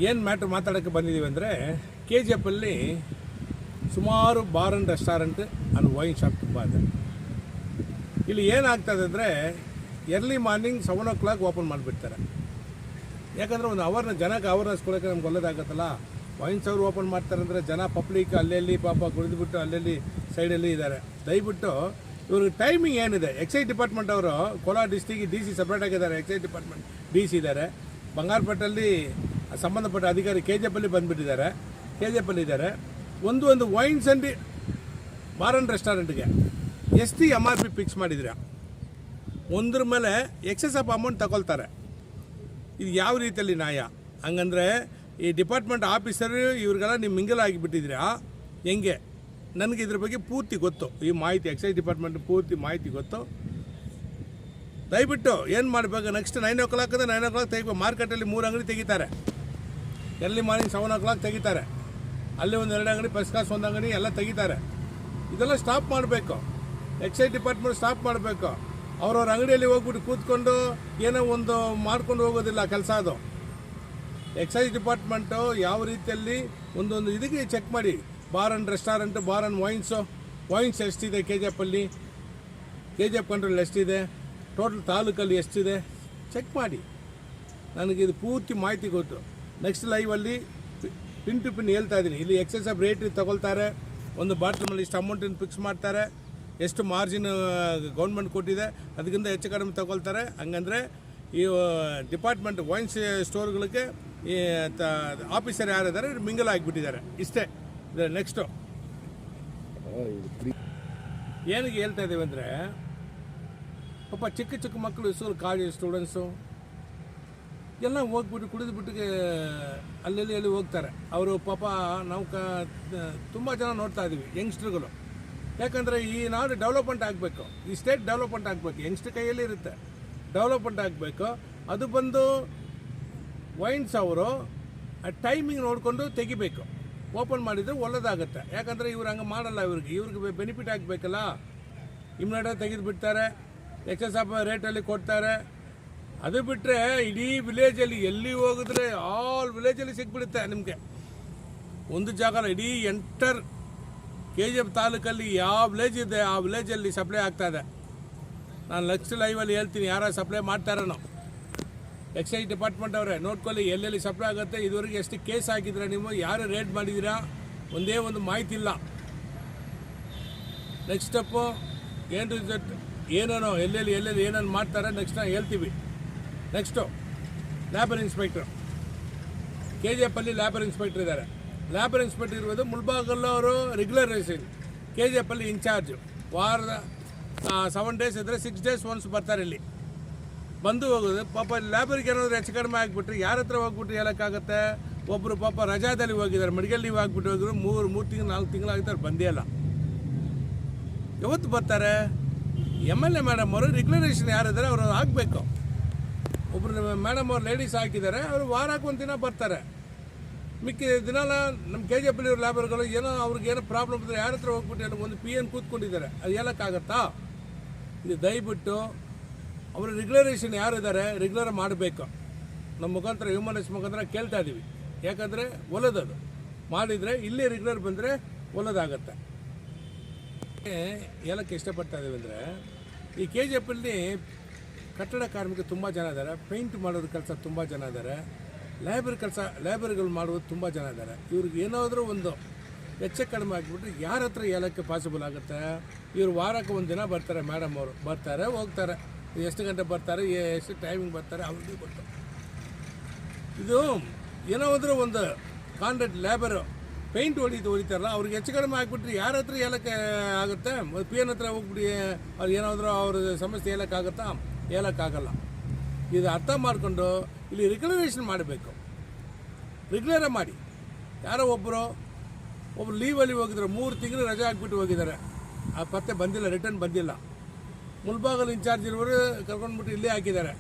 ಏನು ಮ್ಯಾಟ್ರ್ ಮಾತಾಡೋಕ್ಕೆ ಬಂದಿದ್ದೀವಿ ಅಂದರೆ KGF ಅಲ್ಲಿ ಸುಮಾರು bar and restaurant and wine shop ತುಂಬ ಇದೆ. ಇಲ್ಲಿ ಏನಾಗ್ತದೆ ಅಂದರೆ ಎರ್ಲಿ ಮಾರ್ನಿಂಗ್ 7 o'clock ಓಪನ್ ಮಾಡಿಬಿಡ್ತಾರೆ. ಯಾಕಂದರೆ ಒಂದು ಅವರ್ನ ಜನಕ್ಕೆ ಅವೇರ್ನೆಸ್ ಕೊಡೋಕ್ಕೆ ನಮ್ಗೆ ಒಳ್ಳೆದಾಗತ್ತಲ್ಲ. ವೈನ್ಸ್ ಅವರು ಓಪನ್ ಮಾಡ್ತಾರೆ ಅಂದರೆ ಜನ ಪಬ್ಲಿಕ್ ಅಲ್ಲೆಲ್ಲಿ ಪಾಪ ಕುಡಿದ್ಬಿಟ್ಟು ಅಲ್ಲೆಲ್ಲಿ ಸೈಡಲ್ಲಿ ಇದ್ದಾರೆ. ದಯವಿಟ್ಟು ಇವ್ರಿಗೆ ಟೈಮಿಂಗ್ ಏನಿದೆ, ಎಕ್ಸೈಸ್ ಡಿಪಾರ್ಟ್ಮೆಂಟ್ ಅವರು ಕೋಲಾರ ಡಿಸ್ಟಿಕ್ಗೆ DC ಸಪ್ರೇಟ್ ಆಗಿದ್ದಾರೆ. ಎಕ್ಸೈಸ್ ಡಿಪಾರ್ಟ್ಮೆಂಟ್ DC ಇದ್ದಾರೆ. ಬಂಗಾರಪೇಟಲ್ಲಿ ಸಂಬಂಧಪಟ್ಟ ಅಧಿಕಾರಿ KGF ಅಲ್ಲಿ ಬಂದುಬಿಟ್ಟಿದ್ದಾರೆ. KGF ಅಲ್ಲಿ ಇದ್ದಾರೆ. ಒಂದು ವೈನ್ಸ್ ಅಂಡ್ ಬಾರ್ ಆ್ಯಂಡ್ ರೆಸ್ಟೋರೆಂಟ್ಗೆ ಎಷ್ಟು MRP ಫಿಕ್ಸ್ ಮಾಡಿದ್ರೆ ಒಂದ್ರ ಮೇಲೆ ಎಕ್ಸೆಸ್ ಆಫ್ ಅಮೌಂಟ್ ತಗೊಳ್ತಾರೆ. ಇದು ಯಾವ ರೀತಿಯಲ್ಲಿ ನ್ಯಾಯ? ಹಂಗಂದರೆ ಈ ಡಿಪಾರ್ಟ್ಮೆಂಟ್ ಆಫೀಸರು ಇವ್ರಿಗೆಲ್ಲ ನೀವು ಮಿಂಗಲ್ ಆಗಿಬಿಟ್ಟಿದ್ದೀರಾ ಹೆಂಗೆ? ನನಗೆ ಇದ್ರ ಬಗ್ಗೆ ಪೂರ್ತಿ ಗೊತ್ತು, ಈ ಮಾಹಿತಿ ಎಕ್ಸೈಸ್ ಡಿಪಾರ್ಟ್ಮೆಂಟ್ ಪೂರ್ತಿ ಮಾಹಿತಿ ಗೊತ್ತು. ದಯವಿಟ್ಟು ಏನು ಮಾಡಬೇಕು, ನೆಕ್ಸ್ಟ್ 9 o'clock ಅಂದರೆ 9 o'clock ತೆಗಿಬೇಕು. ಮಾರ್ಕೆಟಲ್ಲಿ 3 ಅಂಗಡಿ ತೆಗಿತಾರೆ. ಎರ್ಲಿ ಮಾರ್ನಿಂಗ್ 7 o'clock ತೆಗಿತಾರೆ. ಅಲ್ಲಿ 1-2 ಅಂಗಡಿ, ಫಸ್ಟ್ ಕ್ಲಾಸ್ 1 ಅಂಗಡಿ ಎಲ್ಲ ತೆಗಿತಾರೆ. ಇದೆಲ್ಲ ಸ್ಟಾಪ್ ಮಾಡಬೇಕು. ಎಕ್ಸೈಸ್ ಡಿಪಾರ್ಟ್ಮೆಂಟ್ ಸ್ಟಾಪ್ ಮಾಡಬೇಕು. ಅವ್ರವ್ರ ಅಂಗಡಿಯಲ್ಲಿ ಹೋಗ್ಬಿಟ್ಟು ಕೂತ್ಕೊಂಡು ಏನೋ ಒಂದು ಮಾಡ್ಕೊಂಡು ಹೋಗೋದಿಲ್ಲ ಕೆಲಸ. ಅದು ಎಕ್ಸೈಸ್ ಡಿಪಾರ್ಟ್ಮೆಂಟು ಯಾವ ರೀತಿಯಲ್ಲಿ ಒಂದೊಂದು ಇದಕ್ಕೆ ಚೆಕ್ ಮಾಡಿ. Bar and restaurant, bar and wines ಎಷ್ಟಿದೆ KGF ಅಲ್ಲಿ, KGF ಕಂಟ್ರೋಲ್ ಎಷ್ಟಿದೆ, ಟೋಟಲ್ ತಾಲೂಕಲ್ಲಿ ಎಷ್ಟಿದೆ ಚೆಕ್ ಮಾಡಿ. ನನಗಿದು ಪೂರ್ತಿ ಮಾಹಿತಿ ಗೊತ್ತು. ನೆಕ್ಸ್ಟ್ ಲೈವಲ್ಲಿ ಪಿನ್ ಟು ಪಿನ್ ಹೇಳ್ತಾ ಇದ್ದೀನಿ. ಇಲ್ಲಿ ಎಕ್ಸೈಸ್ ಆಫ್ ರೇಟ್ ತಗೊಳ್ತಾರೆ. ಒಂದು ಬಾಟ್ಲಲ್ಲಿ ಇಷ್ಟು ಅಮೌಂಟನ್ನು ಫಿಕ್ಸ್ ಮಾಡ್ತಾರೆ. ಎಷ್ಟು ಮಾರ್ಜಿನ್ ಗೌರ್ಮೆಂಟ್ ಕೊಟ್ಟಿದೆ ಅದಕ್ಕಿಂತ ಹೆಚ್ಚು ಕಡಿಮೆ ತಗೊಳ್ತಾರೆ. ಹಂಗಂದರೆ ಈ ಡಿಪಾರ್ಟ್ಮೆಂಟ್ ವೈನ್ಸ್ ಸ್ಟೋರ್ಗಳಿಗೆ ಈ ಆಫೀಸರ್ ಯಾರಿದ್ದಾರೆ ಮಿಂಗಲ್ ಆಗಿಬಿಟ್ಟಿದ್ದಾರೆ. ಇಷ್ಟೇ. ನೆಕ್ಸ್ಟು ಏನಕ್ಕೆ ಹೇಳ್ತಾ ಇದ್ದೀವಿ ಅಂದರೆ, ಪಾಪ ಚಿಕ್ಕ ಮಕ್ಕಳು ಕಾಲೇಜ್ ಸ್ಟೂಡೆಂಟ್ಸು ಎಲ್ಲ ಹೋಗ್ಬಿಟ್ಟು ಕುಡಿದ್ಬಿಟ್ಟು ಅಲ್ಲಿ ಹೋಗ್ತಾರೆ. ಅವರು ಪಾಪ ನಾವು ತುಂಬ ಜನ ನೋಡ್ತಾ ಇದ್ದೀವಿ ಯಂಗ್ಸ್ಟರ್ಗಳು. ಯಾಕಂದರೆ ಈ ನಾಡು ಡೆವಲಪ್ಮೆಂಟ್ ಆಗಬೇಕು, ಈ ಸ್ಟೇಟ್ ಡೆವಲಪ್ಮೆಂಟ್ ಆಗಬೇಕು. ಯಂಗ್ಸ್ಟರ್ ಕೈಯಲ್ಲಿ ಇರುತ್ತೆ, ಡೆವಲಪ್ಮೆಂಟ್ ಆಗಬೇಕು. ಅದು ಬಂದು ವೈನ್ಸ್ ಅವರು ಟೈಮಿಂಗ್ ನೋಡಿಕೊಂಡು ತೆಗಿಬೇಕು. ಓಪನ್ ಮಾಡಿದರೆ ಒಳ್ಳೆದಾಗುತ್ತೆ. ಯಾಕಂದರೆ ಇವ್ರು ಹಂಗೆ ಮಾಡಲ್ಲ. ಇವ್ರಿಗೆ ಬೆನಿಫಿಟ್ ಆಗಬೇಕಲ್ಲ. ಇಮ್ಮಿಡಿಯೇಟ್ ತೆಗೆದು ಬಿಡ್ತಾರೆ, ಎಕ್ಸೆಸ್ ಆಫ್ ರೇಟಲ್ಲಿ ಕೊಡ್ತಾರೆ. ಅದು ಬಿಟ್ಟರೆ ಇಡೀ ವಿಲೇಜಲ್ಲಿ ಎಲ್ಲಿ ಹೋಗಿದ್ರೆ ಆಲ್ ವಿಲೇಜಲ್ಲಿ ಸಿಕ್ಬಿಡುತ್ತೆ ನಿಮಗೆ. ಒಂದು ಜಾಗ ಅಲ್ಲ, ಇಡೀ ಎಂಟರ್ KGF ತಾಲೂಕಲ್ಲಿ ಯಾವ ವಿಲೇಜ್ ಇದೆ ಆ ವಿಲೇಜಲ್ಲಿ ಸಪ್ಲೈ ಆಗ್ತಾಯಿದೆ. ನಾನು ನೆಕ್ಸ್ಟ್ ಲೈವಲ್ಲಿ ಹೇಳ್ತೀನಿ ಯಾರು ಸಪ್ಲೈ ಮಾಡ್ತಾರೇನೋ. ಎಕ್ಸೈಸ್ ಡಿಪಾರ್ಟ್ಮೆಂಟ್ ಅವರೇ ನೋಡ್ಕೊಳ್ಳಿ ಎಲ್ಲೆಲ್ಲಿ ಸಪ್ಲೈ ಆಗುತ್ತೆ. ಇದುವರೆಗೆ ಎಷ್ಟು ಕೇಸ್ ಹಾಕಿದ್ರೆ ನೀವು, ಯಾರು ರೇಡ್ ಮಾಡಿದ್ದೀರಾ, ಒಂದೇ ಒಂದು ಮಾಹಿತಿ ಇಲ್ಲ. ನೆಕ್ಸ್ಟ್ ಸ್ಟೆಪ್ಪು ಏನು ರಿಸಲ್ಟ್ ಏನೇನೋ ಎಲ್ಲೆಲ್ಲಿ ಏನೇನು ಮಾಡ್ತಾರೆ ನೆಕ್ಸ್ಟ್ ನಾವು ಹೇಳ್ತೀವಿ. ನೆಕ್ಸ್ಟು ಲ್ಯಾಬರ್ ಇನ್ಸ್ಪೆಕ್ಟ್ರು, KGF ಅಲ್ಲಿ ಲ್ಯಾಬರ್ ಇನ್ಸ್ಪೆಕ್ಟ್ರ್ ಇದ್ದಾರೆ. ಲ್ಯಾಬರ್ ಇನ್ಸ್ಪೆಕ್ಟರ್ ಇರುವುದು ಮುಳ್ಬಾಗಲ್ಲು. ಅವರು ರೆಗ್ಯುಲರೈಸೇಷನ್ KGF ಅಲ್ಲಿ ಇನ್ಚಾರ್ಜು. ವಾರದ 7 days ಇದ್ದರೆ 6 days ಒನ್ಸ್ ಬರ್ತಾರೆ. ಇಲ್ಲಿ ಬಂದು ಹೋಗೋದು. ಪಾಪ ಲ್ಯಾಬರ್ಗೆ ಏನಾದರೂ ಹೆಚ್ಚು ಕಡಿಮೆ ಆಗಿಬಿಟ್ರೆ ಯಾರ ಹತ್ರ ಹೋಗ್ಬಿಟ್ಟು ಹೇಳೋಕ್ಕಾಗತ್ತೆ? ಒಬ್ಬರು ಪಾಪ ರಜಾದಲ್ಲಿ ಹೋಗಿದ್ದಾರೆ, ಮೆಡಿಕಲ್ ಲೀವ್ ಆಗಿಬಿಟ್ಟು ಹೋಗಿದ್ರು. 3 ತಿಂಗಳು 4 ತಿಂಗಳು ಆಗಿದ್ದಾರೆ, ಬಂದೇ ಇಲ್ಲ. ಯಾವತ್ತು ಬರ್ತಾರೆ? MLA ಮೇಡಮ್ ಅವರು ರೆಗ್ಯುಲರೇಷನ್ ಯಾರಿದ್ದಾರೆ ಅವರು ಆಗಬೇಕು. ಒಬ್ಬರು ಮೇಡಮ್ ಅವ್ರು ಲೇಡೀಸ್ ಹಾಕಿದ್ದಾರೆ, ಅವರು ವಾರಕ್ಕೆ 1 ದಿನ ಬರ್ತಾರೆ. ಮಿಕ್ಕಿದ ದಿನಾಲ ನಮ್ಮ KGF ಅಲ್ಲಿ ಲೇಬರ್ಗಳು ಏನೋ ಅವ್ರಿಗೇನೋ ಪ್ರಾಬ್ಲಮ್ ಇದ್ದರೆ ಯಾರ ಹತ್ರ ಹೋಗ್ಬಿಟ್ಟು ಒಂದು PN ಕೂತ್ಕೊಂಡಿದ್ದಾರೆ. ಅದು ಹೇಳೋಕ್ಕಾಗತ್ತಾ? ಇದು ದಯವಿಟ್ಟು ಅವರು ರೆಗ್ಯುಲರೇಷನ್ ಯಾರಿದ್ದಾರೆ ರೆಗ್ಯುಲರ್ ಮಾಡಬೇಕು. ನಮ್ಮ ಮುಖಾಂತರ ಹ್ಯೂಮನ್ ರೈಟ್ಸ್ ಮುಖಾಂತರ ಕೇಳ್ತಾ ಇದ್ದೀವಿ. ಯಾಕಂದರೆ ಒಳ್ಳೆದದು ಮಾಡಿದರೆ ಇಲ್ಲಿ ರೆಗ್ಯುಲರ್ ಬಂದರೆ ಒಳ್ಳೆದಾಗತ್ತೆ. ಹೇಳಕ್ಕೆ ಇಷ್ಟಪಡ್ತಾ ಇದ್ದೀವಿ ಅಂದರೆ, ಈ KGF ಅಲ್ಲಿ ಕಟ್ಟಡ ಕಾರ್ಮಿಕರು ತುಂಬ ಜನ ಇದ್ದಾರೆ, ಪೇಂಟ್ ಮಾಡೋದ್ರ ಕೆಲಸ ತುಂಬ ಜನ ಇದ್ದಾರೆ, ಲೇಬರ್ಗಳು ಮಾಡೋದು ತುಂಬ ಜನ ಇದ್ದಾರೆ. ಇವ್ರಿಗೆ ಏನಾದರೂ ಒಂದು ಹೆಚ್ಚು ಕಡಿಮೆ ಆಗಿಬಿಟ್ರೆ ಯಾರ ಹತ್ರ ಹೇಳೋಕ್ಕೆ ಪಾಸಿಬಲ್ ಆಗುತ್ತೆ? ಇವರು ವಾರಕ್ಕೆ 1 ದಿನ ಬರ್ತಾರೆ. ಮೇಡಮ್ ಅವರು ಬರ್ತಾರೆ, ಹೋಗ್ತಾರೆ. ಎಷ್ಟು ಗಂಟೆ ಬರ್ತಾರೆ, ಎಷ್ಟು ಟೈಮಿಂಗ್ ಬರ್ತಾರೆ ಅವ್ರಿಗೆ ಗೊತ್ತು. ಇದು ಏನಾದರೂ ಒಂದು ಕಾಂಟ್ರಾಕ್ಟ್ ಲೇಬರು ಪೇಂಟ್ ಹೊಡಿತಾರಲ್ಲ, ಅವ್ರಿಗೆ ಹೆಚ್ಚು ಕಡಿಮೆ ಆಗಿಬಿಟ್ರೆ ಯಾರ ಹತ್ರ ಹೇಳೋಕ್ಕೆ ಆಗುತ್ತೆ? PN ಹತ್ರ ಹೋಗ್ಬಿಟ್ಟು ಅವ್ರು ಏನಾದರೂ ಅವ್ರ ಸಮಸ್ಯೆ ಹೇಳೋಕ್ಕಾಗುತ್ತಾ? ಹೇಳೋಕ್ಕಾಗಲ್ಲ. ಇದು ಅರ್ಥ ಮಾಡಿಕೊಂಡು ಇಲ್ಲಿ ರೆಗ್ಯುಲರೇಷನ್ ಮಾಡಬೇಕು. ರೆಗ್ಯುಲರ ಮಾಡಿ. ಯಾರೋ ಒಬ್ಬರು ಲೀವಲ್ಲಿ ಹೋಗಿದ್ದಾರೆ, 3 ತಿಂಗಳು ರಜೆ ಹಾಕ್ಬಿಟ್ಟು ಹೋಗಿದ್ದಾರೆ, ಆ ಪತ್ತೆ ಬಂದಿಲ್ಲ, ರಿಟರ್ನ್ ಬಂದಿಲ್ಲ. ಮುಳ್ಬಾಗಲ್ ಇನ್ಚಾರ್ಜ್ ಇರುವರು ಕರ್ಕೊಂಡ್ಬಿಟ್ಟು ಇಲ್ಲೇ ಹಾಕಿದ್ದಾರೆ.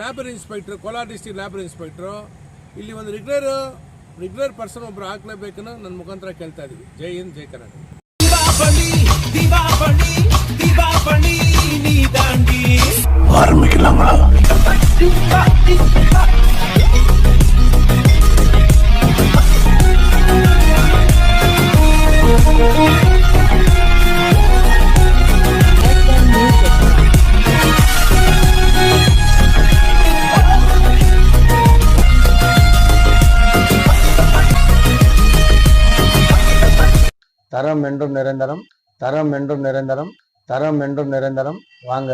Labour inspector, Kolar district labour inspector, ಇಲ್ಲಿ ಒಂದು ರೆಗ್ಯುಲರ್ ಪರ್ಸನ್ ಒಬ್ಬರು ಹಾಕ್ಲೇಬೇಕನ್ನೋ ನನ್ನ ಮುಖಾಂತರ ಕೇಳ್ತಾ ಇದ್ದೀವಿ. ಜೈ ಹಿಂದ್, ಜೈ ಕರ್ನಾಟಕ. ஆரம்பிக்கலாங்களா? தரம் என்றும் நிரந்தரம், தரம் என்றும் நிரந்தரம், தரம் என்றும் நிரந்தரம். வாங்க.